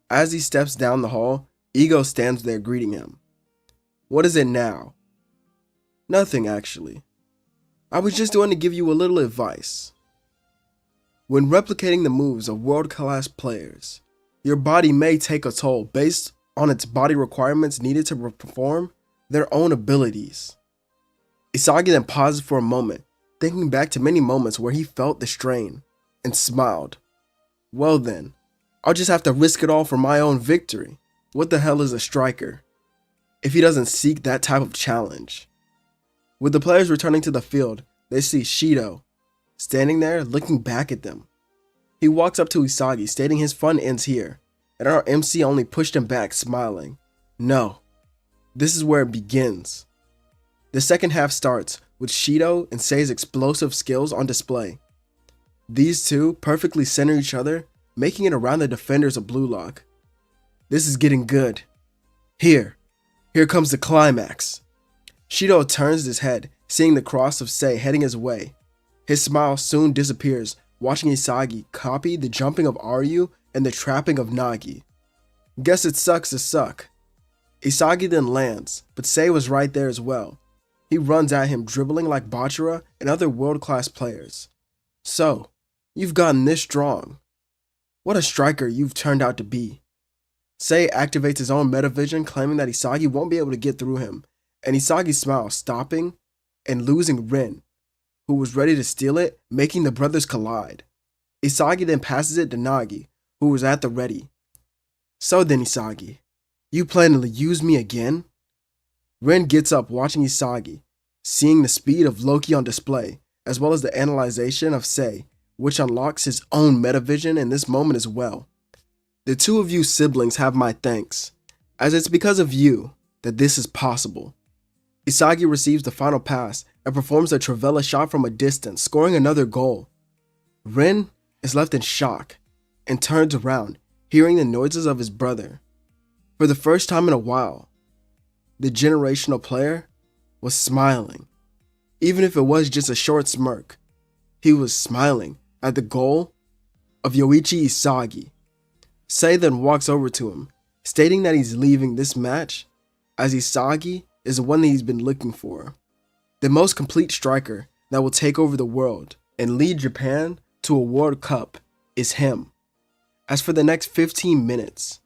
As he steps down the hall, Ego stands there greeting him. What is it now? Nothing, actually. I was just going to give you a little advice. When replicating the moves of world-class players, your body may take a toll based on its body requirements needed to perform their own abilities. Isagi then pauses for a moment, thinking back to many moments where he felt the strain, and smiled. Well then, I'll just have to risk it all for my own victory. What the hell is a striker if he doesn't seek that type of challenge? With the players returning to the field, they see Shido standing there looking back at them. He walks up to Isagi, stating his fun ends here, and our MC only pushed him back, smiling. No, this is where it begins. The second half starts with Shido and Sei's explosive skills on display. These two perfectly center each other, making it around the defenders of Blue Lock. This is getting good. Here comes the climax. Shido turns his head, seeing the cross of Sei heading his way. His smile soon disappears, watching Isagi copy the jumping of Aryu and the trapping of Nagi. Guess it sucks to suck. Isagi then lands, but Sei was right there as well. He runs at him, dribbling like Bachira and other world-class players. So, you've gotten this strong. What a striker you've turned out to be. Sei activates his own metavision, claiming that Isagi won't be able to get through him, and Isagi smiles, stopping and losing Rin, who was ready to steal it, making the brothers collide. Isagi then passes it to Nagi, who was at the ready. So then, Isagi, you plan to use me again? Rin gets up watching Isagi, seeing the speed of Loki on display, as well as the analyzation of Sei, which unlocks his own metavision in this moment as well. The two of you siblings have my thanks, as it's because of you that this is possible. Isagi receives the final pass and performs a Trivela shot from a distance, scoring another goal. Rin is left in shock and turns around, hearing the noises of his brother. For the first time in a while, the generational player was smiling. Even if it was just a short smirk, he was smiling at the goal of Yoichi Isagi. Sei then walks over to him, stating that he's leaving this match as Isagi is the one that he's been looking for. The most complete striker that will take over the world and lead Japan to a World Cup is him. As for the next 15 minutes,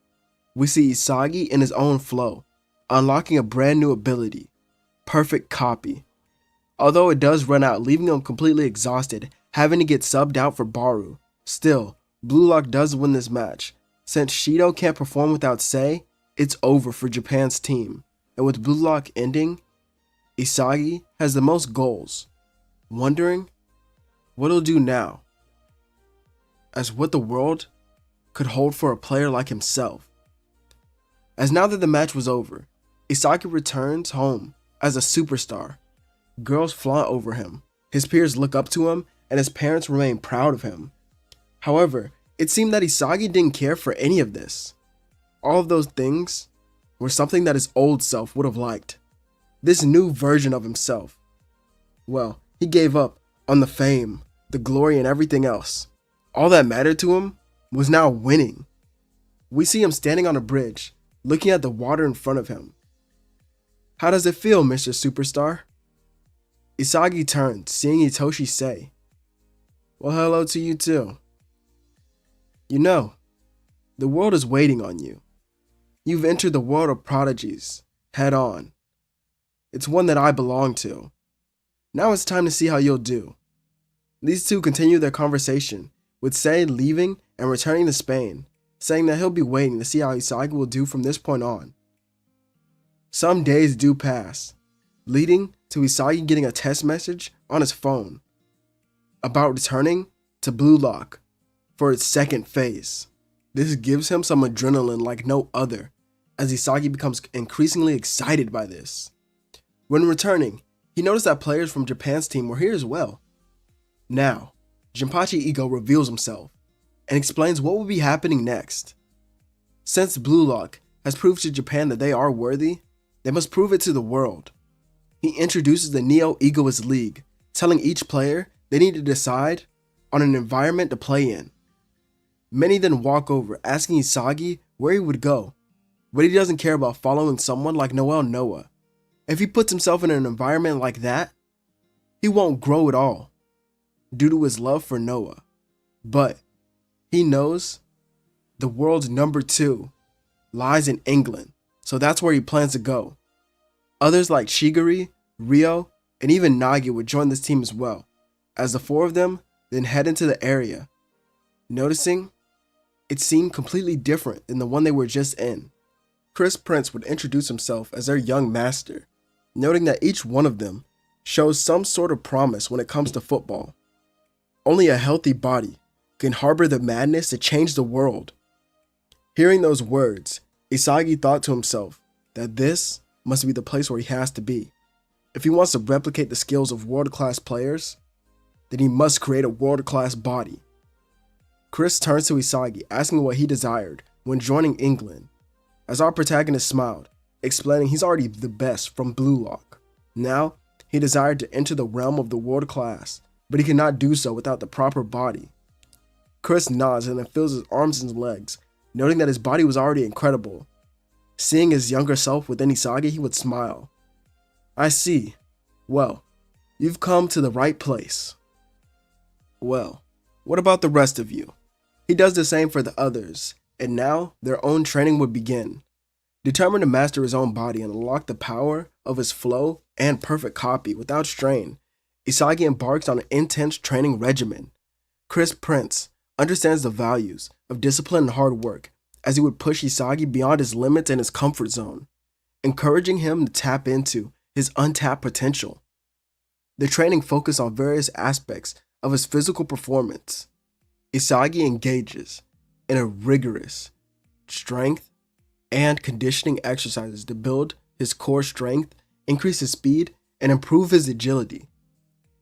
we see Isagi in his own flow, unlocking a brand new ability, Perfect Copy. Although it does run out, leaving him completely exhausted, having to get subbed out for Baru. Still, Blue Lock does win this match. Since Shido can't perform without Sei, it's over for Japan's team. And with Blue Lock ending, Isagi has the most goals, wondering what he'll do now, as what the world could hold for a player like himself. As now that the match was over, Isagi returns home as a superstar. Girls flaunt over him, his peers look up to him, and his parents remain proud of him. However, it seemed that Isagi didn't care for any of this. All of those things were something that his old self would have liked. This new version of himself. Well, he gave up on the fame, the glory, and everything else. All that mattered to him was now winning. We see him standing on a bridge, looking at the water in front of him. How does it feel, Mr. Superstar? Isagi turned, seeing Itoshi say, Well, hello to you too. You know, the world is waiting on you. You've entered the world of prodigies, head on. It's one that I belong to. Now it's time to see how you'll do. These two continue their conversation, with Sei leaving and returning to Spain, saying that he'll be waiting to see how Isagi will do from this point on. Some days do pass, leading to Isagi getting a text message on his phone about returning to Blue Lock for its second phase. This gives him some adrenaline like no other, as Isagi becomes increasingly excited by this. When returning, he noticed that players from Japan's team were here as well. Now, Jinpachi Ego reveals himself and explains what will be happening next. Since Blue Lock has proved to Japan that they are worthy, they must prove it to the world. He introduces the Egoist League, telling each player they need to decide on an environment to play in. Many then walk over, asking Isagi where he would go, but he doesn't care about following someone like Noah. If he puts himself in an environment like that, he won't grow at all, due to his love for Noah. But he knows the world's number 2 lies in England, so that's where he plans to go. Others like Shigiri, Ryo, and even Nagi would join this team as well, as the 4 of them then head into the area, noticing it seemed completely different than the one they were just in. Chris Prince would introduce himself as their young master, noting that each one of them shows some sort of promise when it comes to football. Only a healthy body can harbor the madness to change the world. Hearing those words, Isagi thought to himself that this must be the place where he has to be. If he wants to replicate the skills of world-class players, then he must create a world-class body. Chris turns to Isagi, asking what he desired when joining England, as our protagonist smiled, explaining he's already the best from Blue Lock. Now, he desired to enter the realm of the world class, but he cannot do so without the proper body. Chris nods and then feels his arms and legs, noting that his body was already incredible. Seeing his younger self within Isagi, he would smile. I see. Well, you've come to the right place. Well, what about the rest of you? He does the same for the others, and now their own training would begin. Determined to master his own body and unlock the power of his flow and perfect copy without strain, Isagi embarks on an intense training regimen. Chris Prince understands the values of discipline and hard work, as he would push Isagi beyond his limits and his comfort zone, encouraging him to tap into his untapped potential. The training focused on various aspects of his physical performance. Isagi engages in a rigorous strength and conditioning exercises to build his core strength, increase his speed, and improve his agility.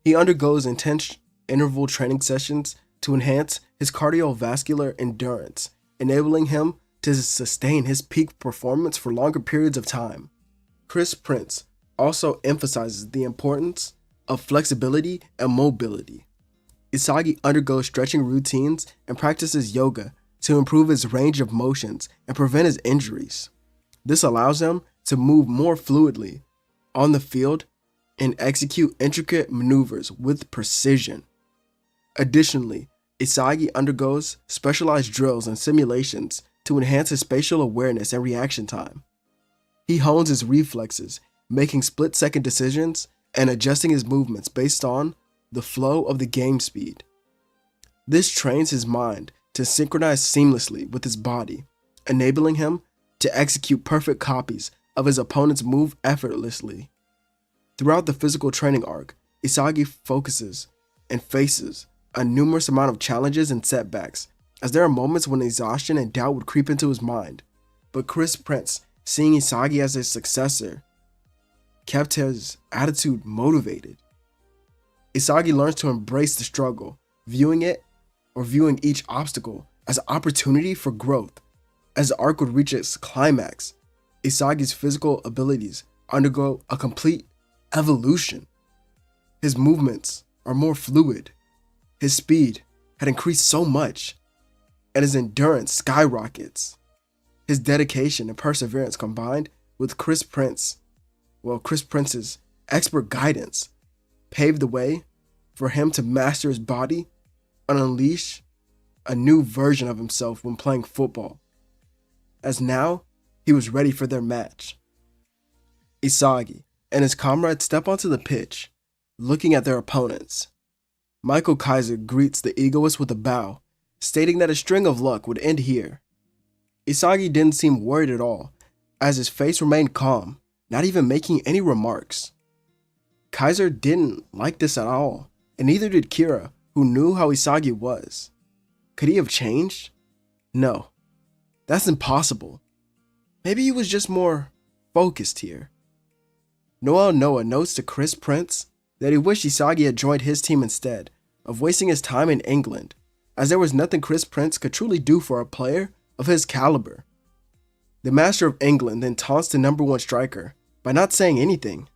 He undergoes intense interval training sessions to enhance his cardiovascular endurance, enabling him to sustain his peak performance for longer periods of time. Chris Prince also emphasizes the importance of flexibility and mobility. Isagi undergoes stretching routines and practices yoga to improve his range of motions and prevent his injuries. This allows him to move more fluidly on the field and execute intricate maneuvers with precision. Additionally, Isagi undergoes specialized drills and simulations to enhance his spatial awareness and reaction time. He hones his reflexes, making split-second decisions and adjusting his movements based on the flow of the game speed. This trains his mind to synchronize seamlessly with his body, enabling him to execute perfect copies of his opponent's move effortlessly. Throughout the physical training arc, Isagi focuses and faces a numerous amount of challenges and setbacks, as there are moments when exhaustion and doubt would creep into his mind. But Chris Prince, seeing Isagi as his successor, kept his attitude motivated. Isagi learns to embrace the struggle, viewing each obstacle as an opportunity for growth. As the arc would reach its climax, Isagi's physical abilities undergo a complete evolution. His movements are more fluid, his speed had increased so much, and his endurance skyrockets. His dedication and perseverance combined with Chris Prince Chris Prince's expert guidance paved the way for him to master his body and unleash a new version of himself when playing football, as now he was ready for their match. Isagi and his comrades step onto the pitch, looking at their opponents. Michael Kaiser greets the Egoist with a bow, stating that a string of luck would end here. Isagi didn't seem worried at all, as his face remained calm, not even making any remarks. Kaiser didn't like this at all, and neither did Kira, who knew how Isagi was. Could he have changed? No, that's impossible. Maybe he was just more focused here. Noel Noah notes to Chris Prince that he wished Isagi had joined his team instead of wasting his time in England, as there was nothing Chris Prince could truly do for a player of his caliber. The master of England then taunts the number one striker by not saying anything.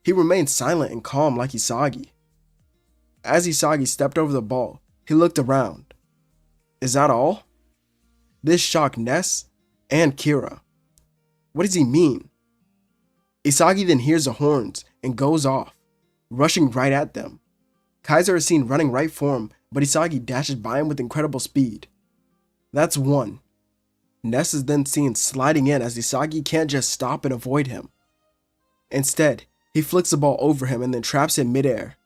He remained silent and calm like Isagi. As Isagi stepped over the ball, he looked around. Is that all? This shocked Ness and Kira. What does he mean? Isagi then hears the horns and goes off, rushing right at them. Kaiser is seen running right for him, but Isagi dashes by him with incredible speed. That's one. Ness is then seen sliding in as Isagi can't just stop and avoid him. Instead, he flicks the ball over him and then traps it midair.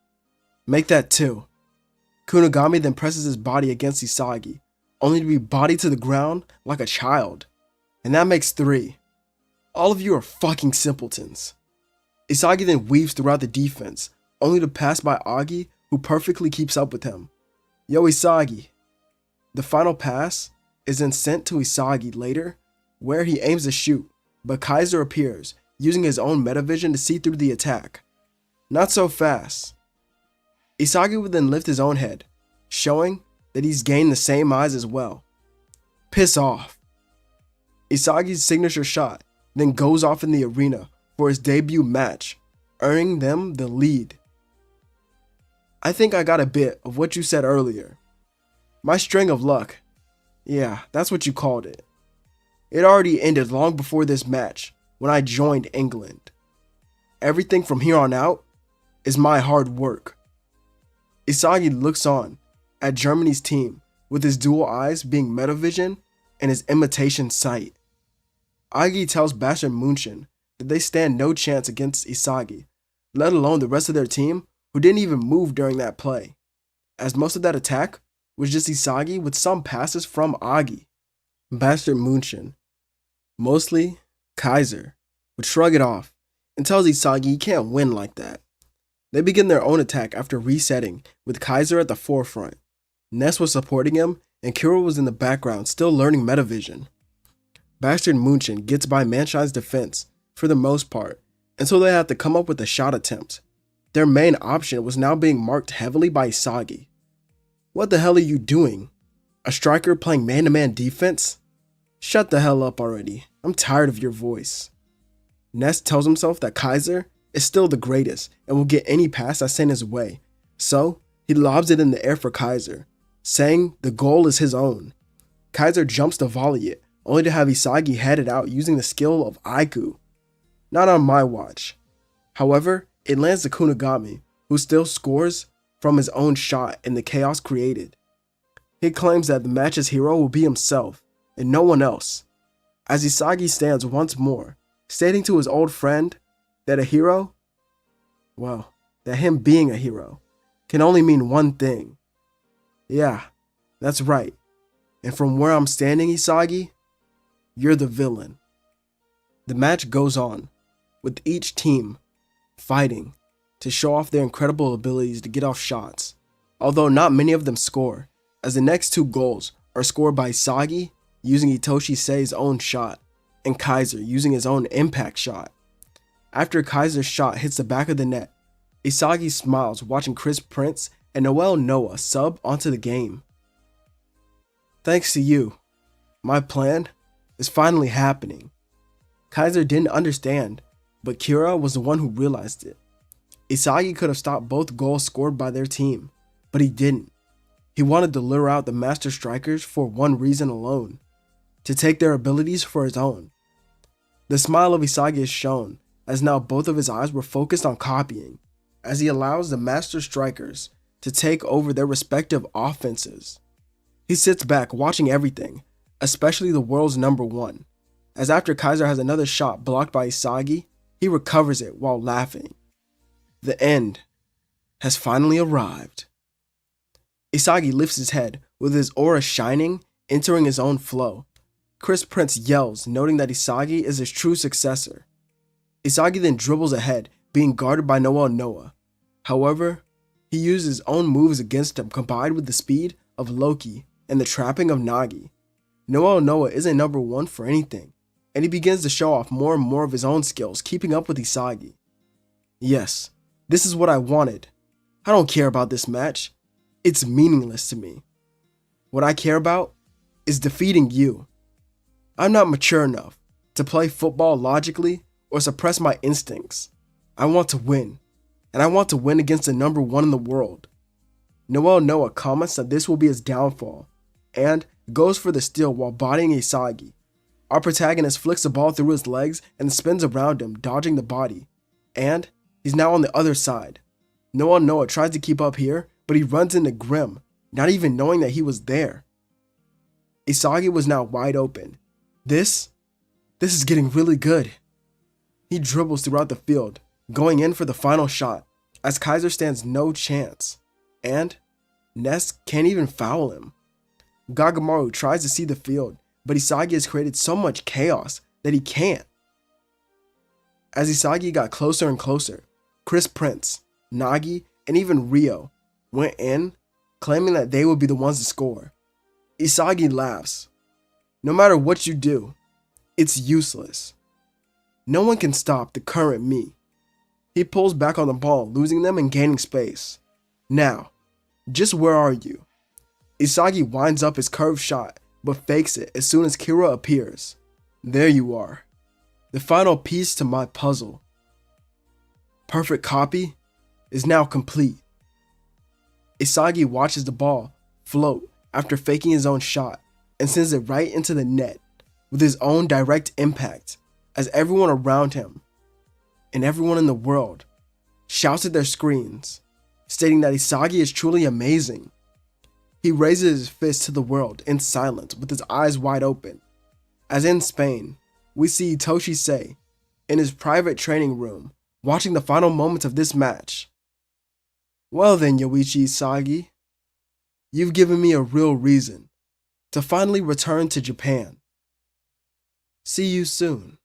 Make that two. Kunigami then presses his body against Isagi, only to be bodied to the ground like a child. And that makes three. All of you are fucking simpletons. Isagi then weaves throughout the defense, only to pass by Agi, who perfectly keeps up with him. Yo, Isagi. The final pass is then sent to Isagi later, where he aims to shoot, but Kaiser appears, using his own metavision to see through the attack. Not so fast. Isagi would then lift his own head, showing that he's gained the same eyes as well. Piss off. Isagi's signature shot then goes off in the arena for his debut match, earning them the lead. I think I got a bit of what you said earlier. My string of luck. Yeah, that's what you called it. It already ended long before this match when I joined England. Everything from here on out is my hard work. Isagi looks on at Germany's team with his dual eyes being metavision and his imitation sight. Agi tells Bastion Munchen that they stand no chance against Isagi, let alone the rest of their team who didn't even move during that play, as most of that attack was just Isagi with some passes from Agi. Bastion Munchen, mostly Kaiser, would shrug it off and tells Isagi he can't win like that. They begin their own attack after resetting, with Kaiser at the forefront. Ness was supporting him, and Kira was in the background still learning metavision. Bastion Munchen gets by Manshine's defense for the most part, until they have to come up with a shot attempt. Their main option was now being marked heavily by Isagi. What the hell are you doing? A striker playing man-to-man defense? Shut the hell up already. I'm tired of your voice. Ness tells himself that Kaiser is still the greatest and will get any pass that's sent his way, so he lobs it in the air for Kaiser, saying the goal is his own. Kaiser jumps to volley it, only to have Isagi head it out using the skill of Aiku. Not on my watch. However, it lands to Kunigami, who still scores from his own shot in the chaos created. He claims that the match's hero will be himself, and no one else, as Isagi stands once more, stating to his old friend that a hero, that him being a hero, can only mean one thing. Yeah, that's right. And from where I'm standing, Isagi, you're the villain. The match goes on, with each team fighting to show off their incredible abilities to get off shots, although not many of them score, as the next two goals are scored by Isagi using Itoshi Sei's own shot, and Kaiser using his own impact shot. After Kaiser's shot hits the back of the net, Isagi smiles watching Chris Prince and Noel Noah sub onto the game. Thanks to you, my plan is finally happening. Kaiser didn't understand, but Kira was the one who realized it. Isagi could have stopped both goals scored by their team, but he didn't. He wanted to lure out the master strikers for one reason alone, to take their abilities for his own. The smile of Isagi is shown as now both of his eyes were focused on copying, as he allows the master strikers to take over their respective offenses. He sits back watching everything, especially the world's number one, as after Kaiser has another shot blocked by Isagi, he recovers it while laughing. The end has finally arrived. Isagi lifts his head with his aura shining, entering his own flow. Chris Prince yells, noting that Isagi is his true successor. Isagi then dribbles ahead, being guarded by Noel Noah. However, he uses his own moves against him combined with the speed of Loki and the trapping of Nagi. Noel Noah isn't number one for anything, and he begins to show off more and more of his own skills, keeping up with Isagi. Yes, this is what I wanted. I don't care about this match. It's meaningless to me. What I care about is defeating you. I'm not mature enough to play football logically or suppress my instincts. I want to win, and I want to win against the number one in the world. Noel Noah comments that this will be his downfall, and goes for the steal while bodying Isagi. Our protagonist flicks the ball through his legs and spins around him, dodging the body, and he's now on the other side. Noel Noah tries to keep up here, but he runs into Grim, not even knowing that he was there. Isagi was now wide open. This is getting really good. He dribbles throughout the field, going in for the final shot, as Kaiser stands no chance, and Ness can't even foul him. Gagamaru tries to see the field, but Isagi has created so much chaos that he can't. As Isagi got closer and closer, Chris Prince, Nagi, and even Ryo went in, claiming that they would be the ones to score. Isagi laughs. No matter what you do, it's useless. No one can stop the current me. He pulls back on the ball, losing them and gaining space. Now, just where are you? Isagi winds up his curved shot, but fakes it as soon as Kira appears. There you are. The final piece to my puzzle. Perfect copy is now complete. Isagi watches the ball float after faking his own shot and sends it right into the net with his own direct impact, as everyone around him and everyone in the world shouts at their screens, stating that Isagi is truly amazing. He raises his fist to the world in silence with his eyes wide open. As in Spain, we see Toshi Sei in his private training room watching the final moments of this match. Well then, Yoichi Isagi, you've given me a real reason to finally return to Japan. See you soon.